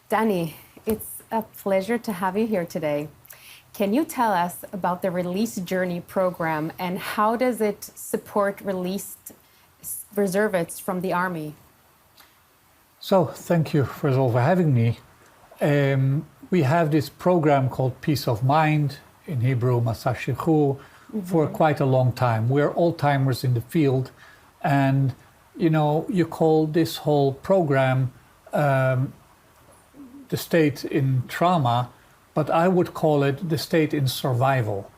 Danny, it's a pleasure to have you here today. Can you tell us about the Release Journey program and how does it support released reservists from the Army? So, thank you first of all for having me. We have this program called Peace of Mind, in Hebrew, masashichu, for quite a long time. We're old-timers in the field, and you call this whole program the state in trauma, but I would call it the state in survival.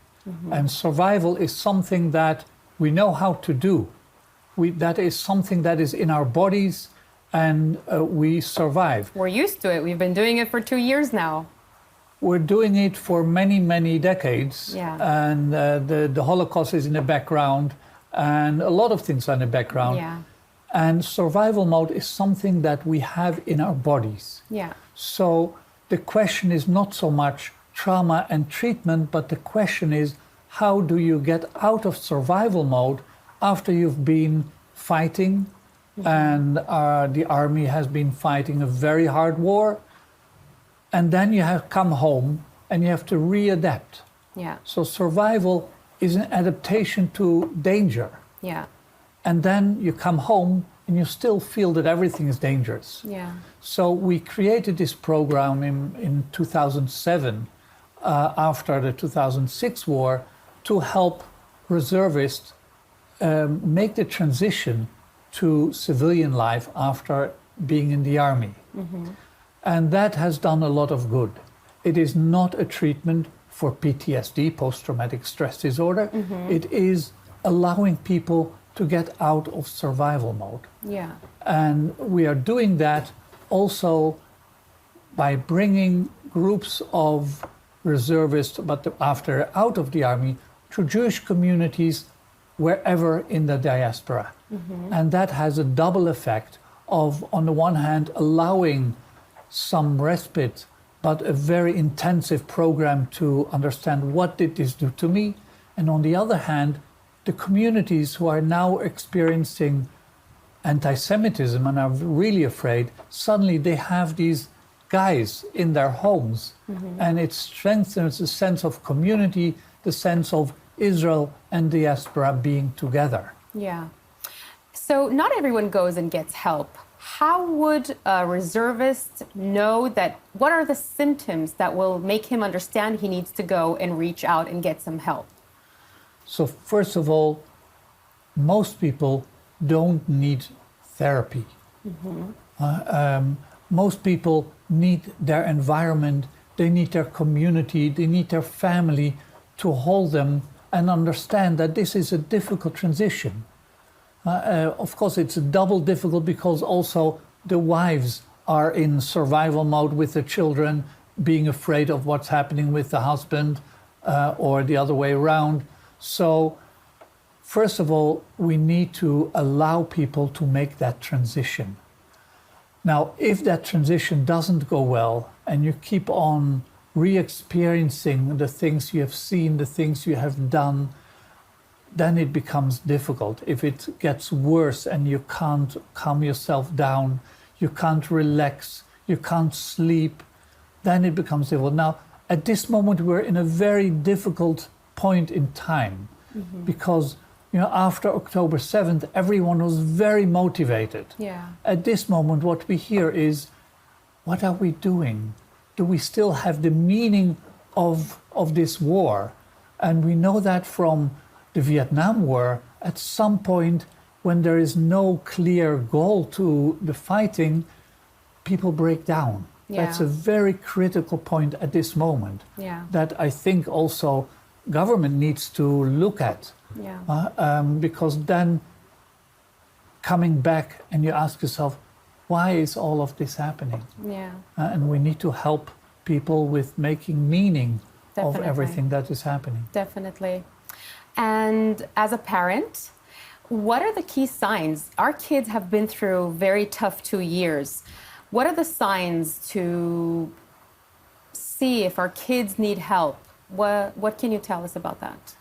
And survival is something that we know how to do. That is something that is in our bodies, and we survive. We're used to it. We've been doing it for 2 years now. We're doing it for many, many decades. Yeah. And the Holocaust is in the background, and a lot of things are in the background. Yeah. And survival mode is something that we have in our bodies. Yeah. So the question is not so much trauma and treatment, but the question is, how do you get out of survival mode after you've been fighting? And the army has been fighting a very hard war. And then you have come home and you have to readapt. Yeah. So survival is an adaptation to danger. Yeah. And then you come home and you still feel that everything is dangerous. Yeah. So we created this program in 2007, after the 2006 war, to help reservists make the transition to civilian life after being in the army. And that has done a lot of good. It is not a treatment for PTSD, post-traumatic stress disorder. It is allowing people to get out of survival mode. Yeah. And we are doing that also by bringing groups of reservists, but after out of the army, to Jewish communities wherever in the diaspora. And that has a double effect of, on the one hand, allowing some respite, but a very intensive program to understand what did this do to me. And on the other hand, the communities who are now experiencing anti-Semitism and are really afraid, suddenly they have these guys in their homes. And it strengthens the sense of community, the sense of Israel and diaspora being together. Yeah. So not everyone goes and gets help. How would a reservist know that, what are the symptoms that will make him understand he needs to go and reach out and get some help? So first of all, most people don't need therapy. Most people need their environment, they need their community, they need their family to hold them and understand that this is a difficult transition. Of course, it's double difficult because also the wives are in survival mode with the children, being afraid of what's happening with the husband, or the other way around. So, first of all, we need to allow people to make that transition. Now, if that transition doesn't go well and you keep on re-experiencing the things you have seen, the things you have done, then it becomes difficult. If it gets worse and you can't calm yourself down, you can't relax, you can't sleep, then it becomes difficult. Now, at this moment, we're in a very difficult point in time because, after October 7th, everyone was very motivated. Yeah. At this moment, what we hear is, what are we doing? Do we still have the meaning of this war? And we know that from the Vietnam War, at some point when there is no clear goal to the fighting, people break down. Yeah. That's a very critical point at this moment. Yeah. That I think also government needs to look at. Yeah. Because then coming back and you ask yourself, why is all of this happening? Yeah. And we need to help people with making meaning Definitely. of everything that is happening. Definitely. And as a parent, what are the key signs? Our kids have been through very tough 2 years. What are the signs to see if our kids need help? What can you tell us about that?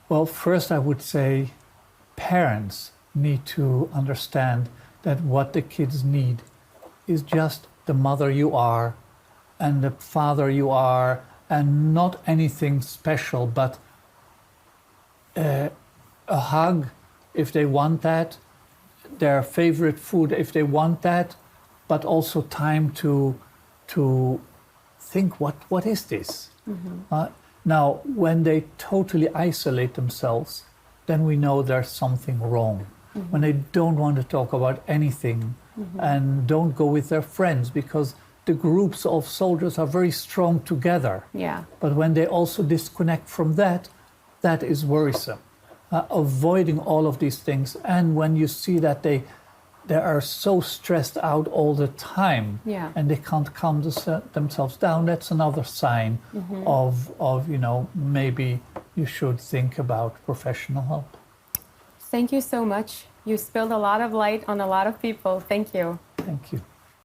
Well, first I would say parents need to understand that what the kids need is just the mother you are and the father you are, and not anything special, but a hug if they want that, their favorite food if they want that, but also time to think, what is this? Now, when they totally isolate themselves, then we know there's something wrong. When they don't want to talk about anything and don't go with their friends, because the groups of soldiers are very strong together. Yeah. But when they also disconnect from that, that is worrisome. Avoiding all of these things, and when you see that they are so stressed out all the time, Yeah. and they can't calm themselves down, that's another sign of maybe you should think about professional help. Thank you so much. You spilled a lot of light on a lot of people. Thank you. Thank you.